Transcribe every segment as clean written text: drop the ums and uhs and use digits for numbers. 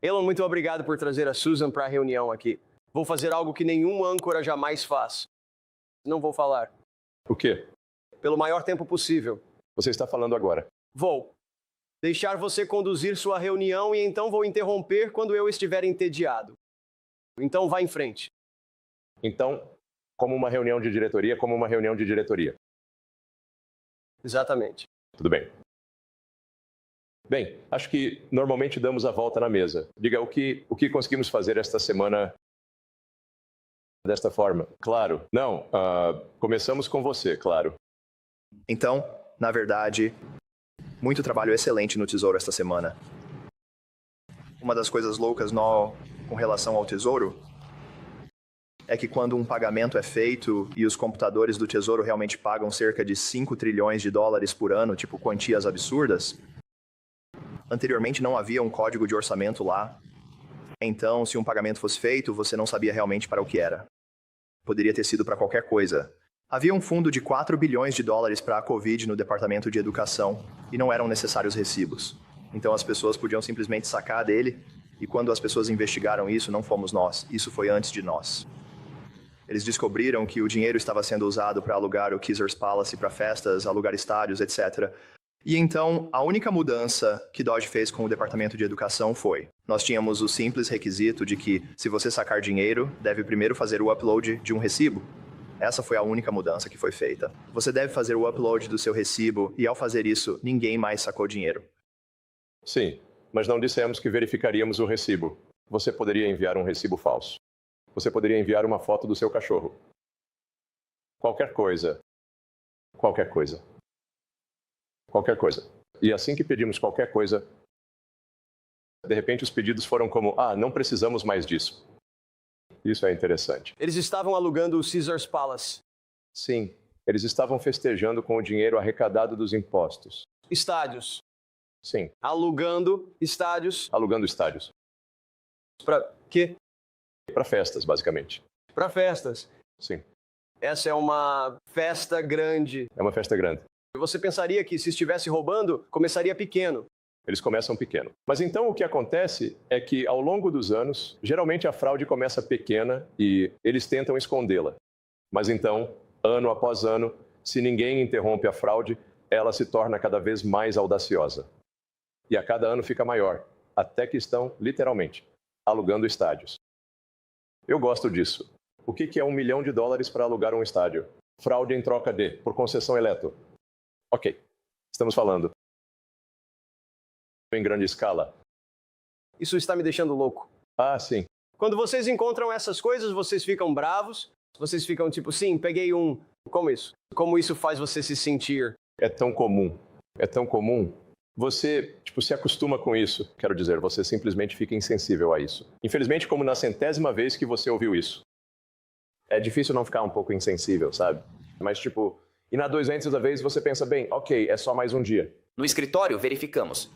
Elon, muito obrigado por trazer a Susan para a reunião aqui. Vou fazer algo que nenhum âncora jamais faz. Não vou falar. O quê? Pelo maior tempo possível. Você está falando agora. Vou deixar você conduzir sua reunião e então vou interromper quando eu estiver entediado. Então vá em frente. Então, como uma reunião de diretoria, como uma reunião de diretoria. Exatamente. Tudo bem. Bem, acho que normalmente damos a volta na mesa. Diga o que conseguimos fazer esta semana desta forma. Claro. Não, começamos com você, claro. Então, na verdade, muito trabalho excelente no Tesouro esta semana. Uma das coisas loucas com relação ao Tesouro é que quando um pagamento é feito e os computadores do Tesouro realmente pagam cerca de 5 trilhões de dólares por ano, tipo quantias absurdas, anteriormente não havia um código de orçamento lá. Então, se um pagamento fosse feito, você não sabia realmente para o que era. Poderia ter sido para qualquer coisa. Havia um fundo de 4 bilhões de dólares para a Covid no Departamento de Educação e não eram necessários recibos. Então as pessoas podiam simplesmente sacar dele e quando as pessoas investigaram isso, não fomos nós. Isso foi antes de nós. Eles descobriram que o dinheiro estava sendo usado para alugar o Caesars Palace para festas, alugar estádios, etc. E então, a única mudança que Dodge fez com o Departamento de Educação foi: nós tínhamos o simples requisito de que, se você sacar dinheiro, deve primeiro fazer o upload de um recibo. Essa foi a única mudança que foi feita. Você deve fazer o upload do seu recibo e, ao fazer isso, ninguém mais sacou dinheiro. Sim, mas não dissemos que verificaríamos o recibo. Você poderia enviar um recibo falso. Você poderia enviar uma foto do seu cachorro. Qualquer coisa. Qualquer coisa. Qualquer coisa. E assim que pedimos qualquer coisa, de repente os pedidos foram como: não precisamos mais disso. Isso é interessante. Eles estavam alugando o Caesars Palace. Sim, eles estavam festejando com o dinheiro arrecadado dos impostos. Estádios. Sim. Alugando estádios. Alugando estádios. Para quê? Para festas, basicamente. Para festas. Sim. Essa é uma festa grande. É uma festa grande. Você pensaria que se estivesse roubando, começaria pequeno. Eles começam pequeno. Mas então o que acontece é que, ao longo dos anos, geralmente a fraude começa pequena e eles tentam escondê-la. Mas então, ano após ano, se ninguém interrompe a fraude, ela se torna cada vez mais audaciosa. E a cada ano fica maior, até que estão, literalmente, alugando estádios. Eu gosto disso. O que é $1 milhão para alugar um estádio? Fraude em troca de, por concessão eletro. Ok, estamos falando em grande escala. Isso está me deixando louco. Sim. Quando vocês encontram essas coisas, vocês ficam bravos, vocês ficam tipo, sim, peguei um. Como isso? Como isso faz você se sentir? É tão comum. É tão comum. Você, se acostuma com isso. Quero dizer, você simplesmente fica insensível a isso. Infelizmente, como na 100ª vez que você ouviu isso. É difícil não ficar um pouco insensível, sabe? Mas, e na 200ª vez você pensa, bem, ok, é só mais um dia. No escritório, verificamos.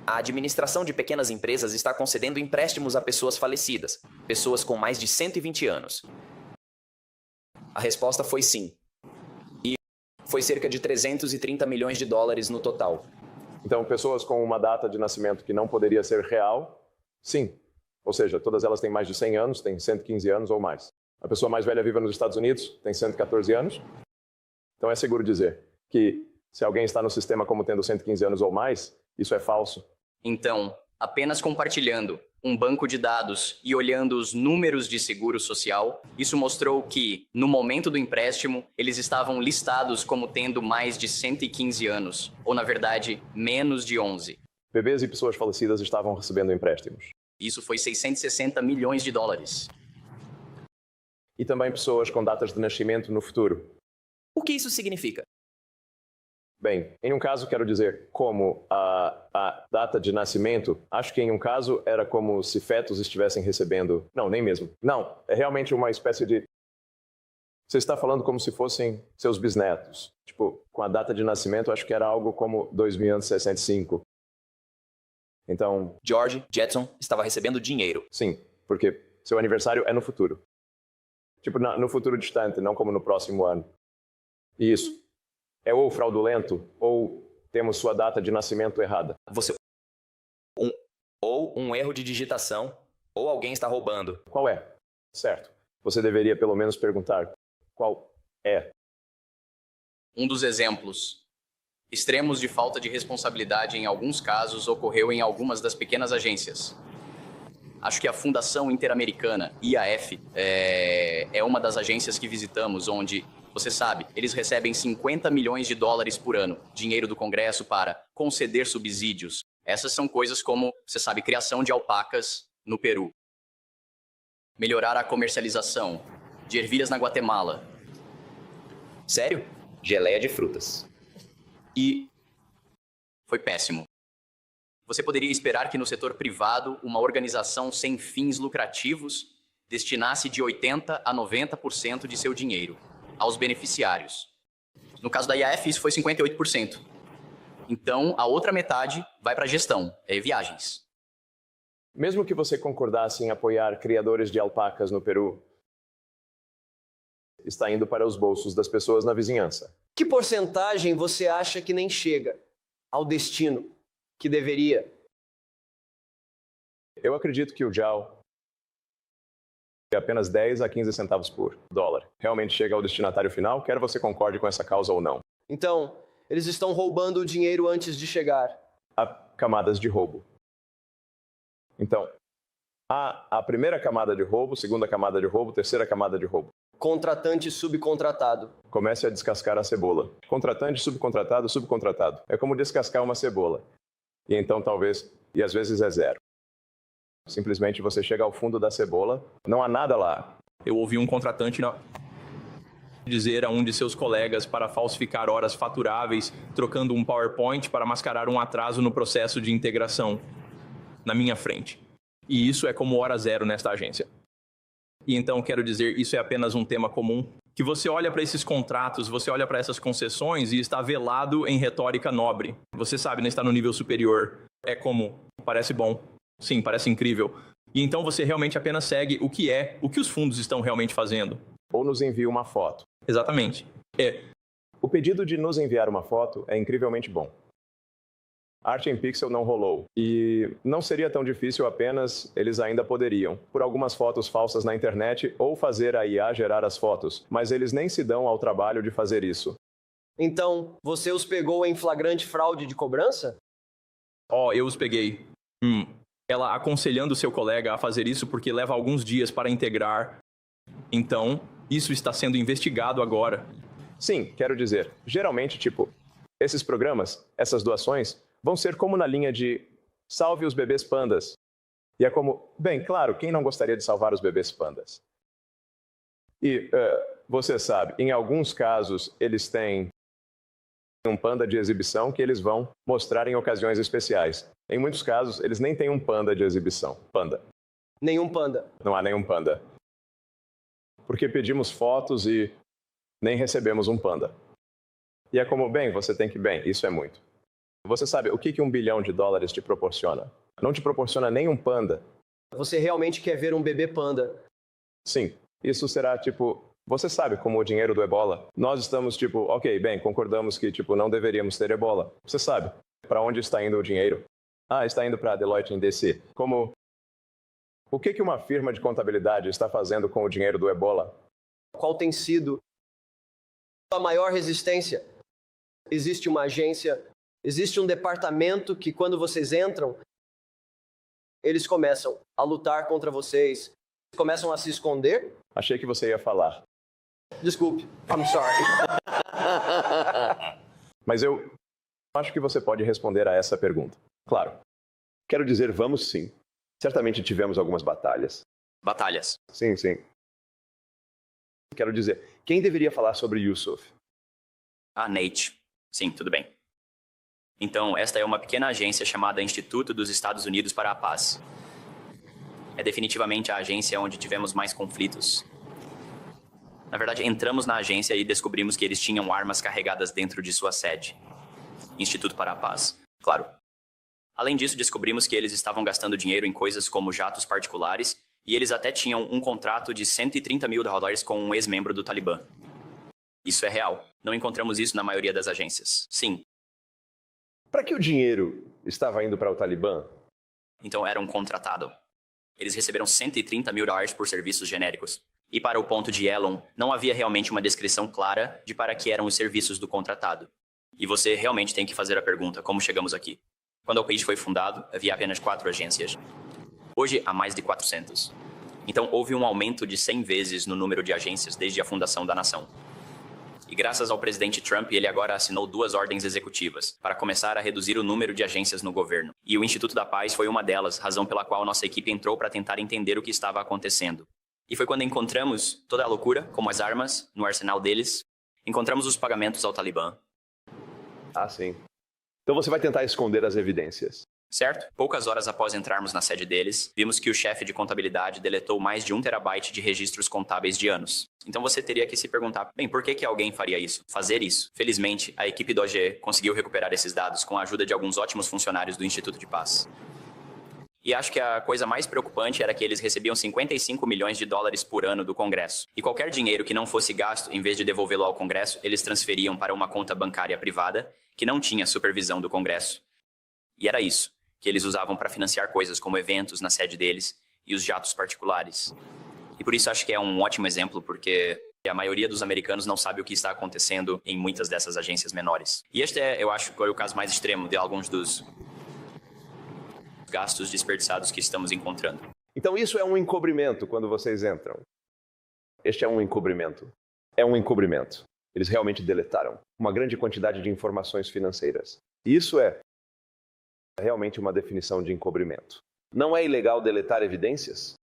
A administração de pequenas empresas está concedendo empréstimos a pessoas falecidas, pessoas com mais de 120 anos. A resposta foi sim. E foi cerca de $330 milhões no total. Então, pessoas com uma data de nascimento que não poderia ser real, sim. Ou seja, todas elas têm mais de 100 anos, têm 115 anos ou mais. A pessoa mais velha viva nos Estados Unidos tem 114 anos. Então, é seguro dizer que se alguém está no sistema como tendo 115 anos ou mais, isso é falso. Então, apenas compartilhando um banco de dados e olhando os números de seguro social, isso mostrou que, no momento do empréstimo, eles estavam listados como tendo mais de 115 anos, ou na verdade, menos de 11. Bebês e pessoas falecidas estavam recebendo empréstimos. Isso foi $660 milhões. E também pessoas com datas de nascimento no futuro. O que isso significa? Bem, em um caso quero dizer como a data de nascimento, acho que em um caso era como se fetos estivessem recebendo... Não, nem mesmo. Não, é realmente uma espécie de... Você está falando como se fossem seus bisnetos. Com a data de nascimento, acho que era algo como 2165. Então... George Jetson estava recebendo dinheiro. Sim, porque seu aniversário é no futuro. No futuro distante, não como no próximo ano. Isso. É ou fraudulento, ou temos sua data de nascimento errada. ou um erro de digitação, ou alguém está roubando. Qual é? Certo. Você deveria pelo menos perguntar qual é. Um dos exemplos extremos de falta de responsabilidade em alguns casos ocorreu em algumas das pequenas agências. Acho que a Fundação Interamericana, IAF, é uma das agências que visitamos, onde, você sabe, eles recebem 50 milhões de dólares por ano, dinheiro do Congresso para conceder subsídios. Essas são coisas como, você sabe, criação de alpacas no Peru, melhorar a comercialização de ervilhas na Guatemala. Sério? Geleia de frutas. E foi péssimo. Você poderia esperar que no setor privado, uma organização sem fins lucrativos destinasse de 80% a 90% de seu dinheiro aos beneficiários. No caso da IAF, isso foi 58%. Então, a outra metade vai para a gestão, viagens. Mesmo que você concordasse em apoiar criadores de alpacas no Peru, está indo para os bolsos das pessoas na vizinhança. Que porcentagem você acha que nem chega ao destino que deveria? Eu acredito que o JAL é apenas 10 a 15 centavos por dólar. Realmente chega ao destinatário final, quer você concorde com essa causa ou não. Então, eles estão roubando o dinheiro antes de chegar. Há camadas de roubo. Então, há a primeira camada de roubo, segunda camada de roubo, terceira camada de roubo. Contratante subcontratado. Comece a descascar a cebola. Contratante, subcontratado, subcontratado. É como descascar uma cebola. E então talvez, e às vezes é zero. Simplesmente você chega ao fundo da cebola, não há nada lá. Eu ouvi um contratante dizer a um de seus colegas para falsificar horas faturáveis, trocando um PowerPoint para mascarar um atraso no processo de integração, na minha frente. E isso é como hora zero nesta agência. E então, quero dizer, isso é apenas um tema comum, que você olha para esses contratos, você olha para essas concessões e está velado em retórica nobre. Você sabe, não está no nível superior. É como, parece bom, sim, parece incrível. E então você realmente apenas segue o que os fundos estão realmente fazendo. Ou nos envia uma foto. Exatamente. O pedido de nos enviar uma foto é incrivelmente bom. Art em Pixel não rolou. E não seria tão difícil apenas, eles ainda poderiam, por algumas fotos falsas na internet ou fazer a IA gerar as fotos, mas eles nem se dão ao trabalho de fazer isso. Então, você os pegou em flagrante fraude de cobrança? Eu os peguei. Ela aconselhando seu colega a fazer isso porque leva alguns dias para integrar. Então, isso está sendo investigado agora. Sim, quero dizer, geralmente, esses programas, essas doações, vão ser como na linha de salve os bebês pandas. E é como, bem, claro, quem não gostaria de salvar os bebês pandas? E, você sabe, em alguns casos, eles têm um panda de exibição que eles vão mostrar em ocasiões especiais. Em muitos casos, eles nem têm um panda de exibição. Panda. Nenhum panda. Não há nenhum panda. Porque pedimos fotos e nem recebemos um panda. E é como, bem, você tem que, isso é muito. Você sabe o que $1 bilhão te proporciona? Não te proporciona nem um panda. Você realmente quer ver um bebê panda? Sim. Isso será, você sabe como o dinheiro do Ebola. Nós estamos, ok, concordamos que, não deveríamos ter Ebola. Você sabe para onde está indo o dinheiro? Está indo para a Deloitte em DC. O que uma firma de contabilidade está fazendo com o dinheiro do Ebola? Qual tem sido a maior resistência? Existe uma agência, existe um departamento que quando vocês entram, eles começam a lutar contra vocês, começam a se esconder? Achei que você ia falar. Desculpe, I'm sorry. Mas eu acho que você pode responder a essa pergunta. Claro. Quero dizer, vamos sim. Certamente tivemos algumas batalhas. Batalhas. Sim, sim. Quero dizer, quem deveria falar sobre Yusuf? Nate. Sim, tudo bem. Então, esta é uma pequena agência chamada Instituto dos Estados Unidos para a Paz. É definitivamente a agência onde tivemos mais conflitos. Na verdade, entramos na agência e descobrimos que eles tinham armas carregadas dentro de sua sede. Instituto para a Paz, claro. Além disso, descobrimos que eles estavam gastando dinheiro em coisas como jatos particulares e eles até tinham um contrato de $130 mil com um ex-membro do Talibã. Isso é real. Não encontramos isso na maioria das agências. Sim. Para que o dinheiro estava indo para o Talibã? Então era um contratado. Eles receberam $130 mil por serviços genéricos. E para o ponto de Elon, não havia realmente uma descrição clara de para que eram os serviços do contratado. E você realmente tem que fazer a pergunta, como chegamos aqui? Quando o país foi fundado, havia apenas 4 agências. Hoje, há mais de 400. Então, houve um aumento de 100 vezes no número de agências desde a fundação da nação. E graças ao presidente Trump, ele agora assinou 2 ordens executivas para começar a reduzir o número de agências no governo. E o Instituto da Paz foi uma delas, razão pela qual nossa equipe entrou para tentar entender o que estava acontecendo. E foi quando encontramos toda a loucura, como as armas, no arsenal deles, encontramos os pagamentos ao Talibã. Ah, sim. Então você vai tentar esconder as evidências. Certo? Poucas horas após entrarmos na sede deles, vimos que o chefe de contabilidade deletou mais de 1 terabyte de registros contábeis de anos. Então você teria que se perguntar, bem, por que alguém faria isso? Fazer isso? Felizmente, a equipe do OGE conseguiu recuperar esses dados com a ajuda de alguns ótimos funcionários do Instituto de Paz. E acho que a coisa mais preocupante era que eles recebiam $55 milhões por ano do Congresso. E qualquer dinheiro que não fosse gasto, em vez de devolvê-lo ao Congresso, eles transferiam para uma conta bancária privada que não tinha supervisão do Congresso. E era isso que eles usavam para financiar coisas como eventos na sede deles e os jatos particulares. E por isso acho que é um ótimo exemplo, porque a maioria dos americanos não sabe o que está acontecendo em muitas dessas agências menores. E este eu acho, o caso mais extremo de alguns dos gastos desperdiçados que estamos encontrando. Então isso é um encobrimento quando vocês entram. Este é um encobrimento. É um encobrimento. Eles realmente deletaram uma grande quantidade de informações financeiras. Isso é realmente uma definição de encobrimento. Não é ilegal deletar evidências?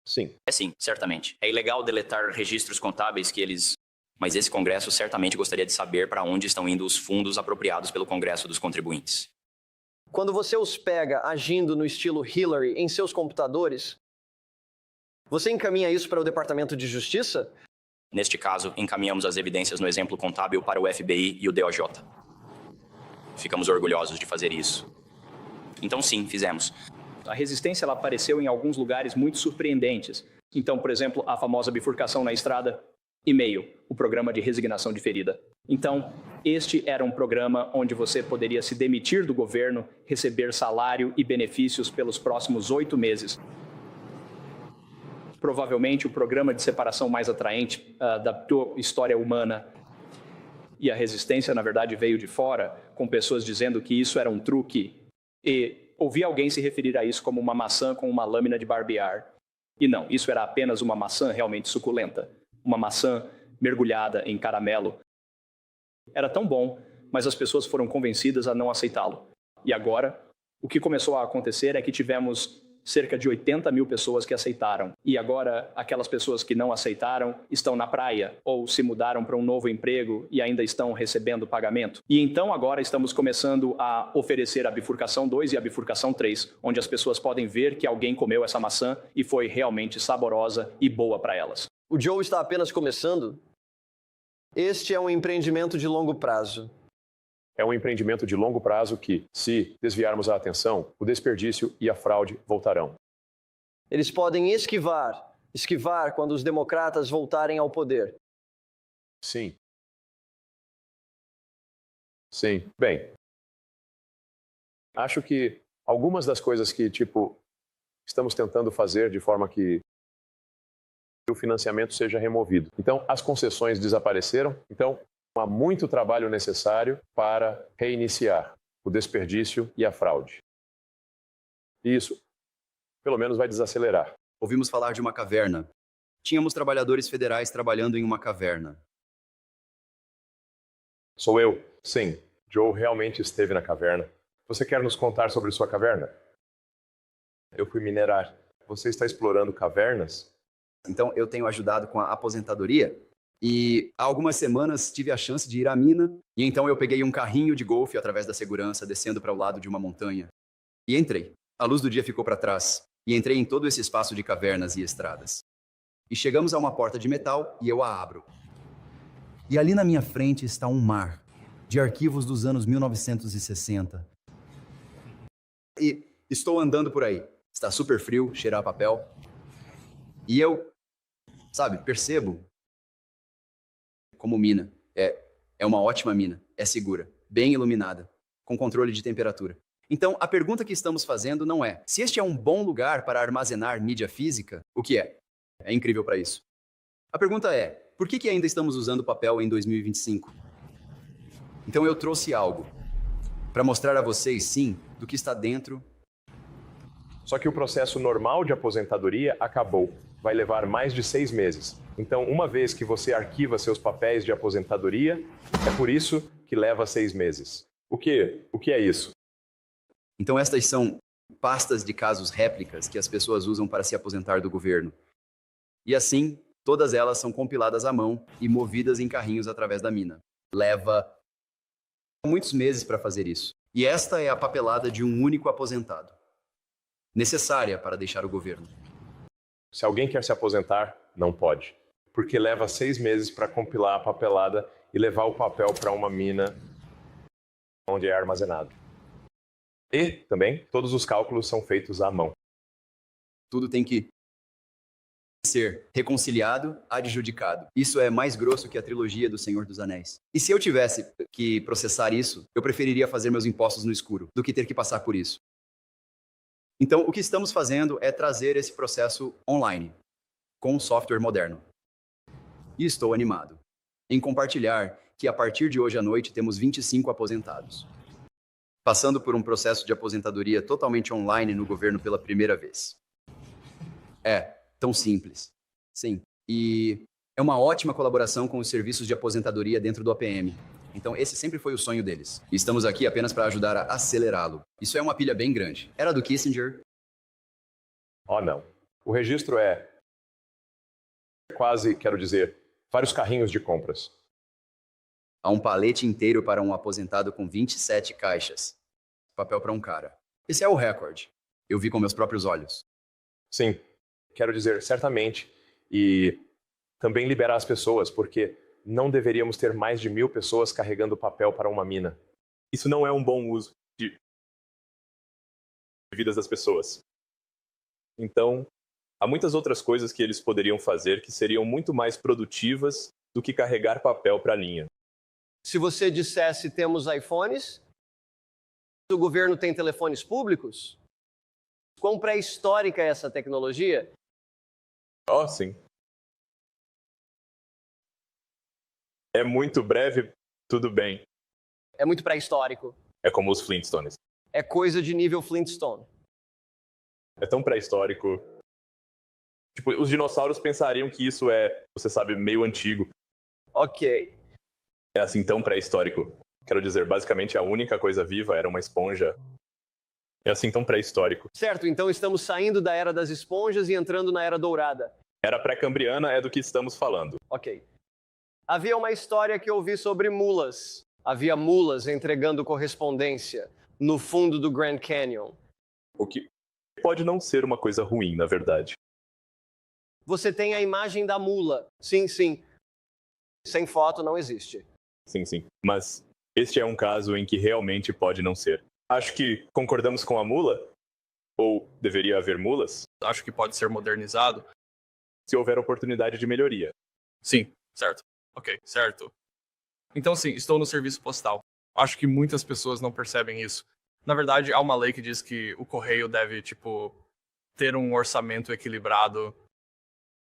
Sim. É sim, certamente. É ilegal deletar registros contábeis que eles... Mas esse Congresso certamente gostaria de saber para onde estão indo os fundos apropriados pelo Congresso dos contribuintes. Quando você os pega agindo no estilo Hillary em seus computadores, você encaminha isso para o Departamento de Justiça? Neste caso, encaminhamos as evidências no exemplo contábil para o FBI e o DOJ. Ficamos orgulhosos de fazer isso. Então sim, fizemos. A resistência ela apareceu em alguns lugares muito surpreendentes. Então, por exemplo, a famosa bifurcação na estrada, e-mail, o programa de resignação diferida. Então, este era um programa onde você poderia se demitir do governo, receber salário e benefícios pelos próximos 8 meses. Provavelmente o programa de separação mais atraente da história humana. E a resistência, na verdade, veio de fora, com pessoas dizendo que isso era um truque. E ouvi alguém se referir a isso como uma maçã com uma lâmina de barbear. E não, isso era apenas uma maçã realmente suculenta. Uma maçã mergulhada em caramelo. Era tão bom, mas as pessoas foram convencidas a não aceitá-lo. E agora, o que começou a acontecer é que tivemos cerca de 80 mil pessoas que aceitaram. E agora, aquelas pessoas que não aceitaram estão na praia ou se mudaram para um novo emprego e ainda estão recebendo pagamento. E então agora estamos começando a oferecer a bifurcação 2 e a bifurcação 3, onde as pessoas podem ver que alguém comeu essa maçã e foi realmente saborosa e boa para elas. O Joe está apenas começando? Este é um empreendimento de longo prazo. É um empreendimento de longo prazo que, se desviarmos a atenção, o desperdício e a fraude voltarão. Eles podem esquivar quando os democratas voltarem ao poder. Sim. Sim. Bem, acho que algumas das coisas que, estamos tentando fazer de forma que o financiamento seja removido. Então, as concessões desapareceram. Então, há muito trabalho necessário para reiniciar o desperdício e a fraude. E isso, pelo menos, vai desacelerar. Ouvimos falar de uma caverna. Tínhamos trabalhadores federais trabalhando em uma caverna. Sou eu. Sim, Joe realmente esteve na caverna. Você quer nos contar sobre sua caverna? Eu fui minerar. Você está explorando cavernas? Então, eu tenho ajudado com a aposentadoria. E há algumas semanas tive a chance de ir à mina. E então eu peguei um carrinho de golfe através da segurança, descendo para o lado de uma montanha. E entrei. A luz do dia ficou para trás. E entrei em todo esse espaço de cavernas e estradas. E chegamos a uma porta de metal e eu a abro. E ali na minha frente está um mar de arquivos dos anos 1960. E estou andando por aí. Está super frio, cheira a papel. E eu, percebo como mina. É uma ótima mina. É segura, bem iluminada, com controle de temperatura. Então, a pergunta que estamos fazendo não é se este é um bom lugar para armazenar mídia física, o que é? É incrível para isso. A pergunta é, por que ainda estamos usando papel em 2025? Então eu trouxe algo para mostrar a vocês, sim, do que está dentro. Só que o processo normal de aposentadoria acabou. Vai levar mais de 6 meses. Então, uma vez que você arquiva seus papéis de aposentadoria, é por isso que leva 6 meses. O que é isso? Então estas são pastas de casos réplicas que as pessoas usam para se aposentar do governo. E assim, todas elas são compiladas à mão e movidas em carrinhos através da mina. Leva muitos meses para fazer isso. E esta é a papelada de um único aposentado. Necessária para deixar o governo. Se alguém quer se aposentar, não pode. Porque leva 6 meses para compilar a papelada e levar o papel para uma mina onde é armazenado. E, também, todos os cálculos são feitos à mão. Tudo tem que ser reconciliado, adjudicado. Isso é mais grosso que a trilogia do Senhor dos Anéis. E se eu tivesse que processar isso, eu preferiria fazer meus impostos no escuro do que ter que passar por isso. Então, o que estamos fazendo é trazer esse processo online, com um software moderno. E estou animado em compartilhar que a partir de hoje à noite temos 25 aposentados, passando por um processo de aposentadoria totalmente online no governo pela primeira vez. É tão simples. Sim. E é uma ótima colaboração com os serviços de aposentadoria dentro do APM. Então, esse sempre foi o sonho deles. E estamos aqui apenas para ajudar a acelerá-lo. Isso é uma pilha bem grande. Era do Kissinger? Oh, não. O registro é quase, quero dizer, vários carrinhos de compras. Há um palete inteiro para um aposentado com 27 caixas. Papel para um cara. Esse é o recorde. Eu vi com meus próprios olhos. Sim, quero dizer, certamente. E também liberar as pessoas, porque não deveríamos ter mais de 1.000 pessoas carregando papel para uma mina. Isso não é um bom uso de vidas das pessoas. Então, há muitas outras coisas que eles poderiam fazer que seriam muito mais produtivas do que carregar papel para a linha. Se você dissesse temos iPhones, o governo tem telefones públicos, quão pré-histórica é essa tecnologia? Oh, sim. É muito breve, tudo bem. É muito pré-histórico. É como os Flintstones. É coisa de nível Flintstone. É tão pré-histórico. Tipo, os dinossauros pensariam que isso é, você sabe, meio antigo. Ok. É assim, tão pré-histórico. Quero dizer, basicamente a única coisa viva era uma esponja. É assim, tão pré-histórico. Certo, então estamos saindo da era das esponjas e entrando na era dourada. Era pré-cambriana, é do que estamos falando. Ok. Havia uma história que eu ouvi sobre mulas. Havia mulas entregando correspondência no fundo do Grand Canyon. O que pode não ser uma coisa ruim, na verdade. Você tem a imagem da mula. Sim, sim. Sem foto não existe. Sim, sim. Mas este é um caso em que realmente pode não ser. Acho que concordamos com a mula? Ou deveria haver mulas? Acho que pode ser modernizado. Se houver oportunidade de melhoria. Sim, certo. Ok, certo. Então sim, estou no serviço postal. Acho que muitas pessoas não percebem isso. Na verdade, há uma lei que diz que o correio deve, ter um orçamento equilibrado.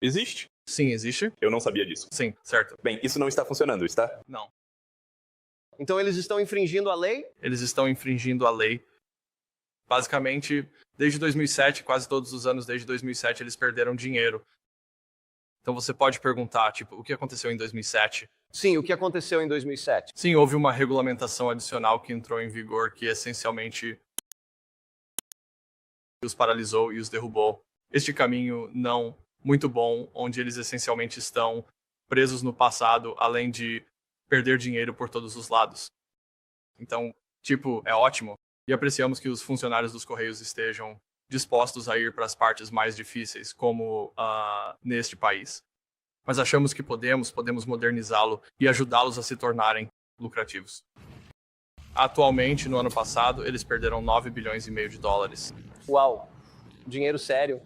Existe? Sim, existe. Eu não sabia disso. Sim, certo. Bem, isso não está funcionando, está? Não. Então eles estão infringindo a lei? Eles estão infringindo a lei. Basicamente, desde 2007, quase todos os anos desde 2007, eles perderam dinheiro. Então você pode perguntar, o que aconteceu em 2007? Sim, o que aconteceu em 2007? Sim, houve uma regulamentação adicional que entrou em vigor que essencialmente os paralisou e os derrubou. Este caminho não muito bom, onde eles essencialmente estão presos no passado, além de perder dinheiro por todos os lados. Então, é ótimo. E apreciamos que os funcionários dos Correios estejam dispostos a ir para as partes mais difíceis, como neste país. Mas achamos que podemos modernizá-lo e ajudá-los a se tornarem lucrativos. Atualmente, no ano passado, eles perderam 9 bilhões e meio de dólares. Uau, dinheiro sério.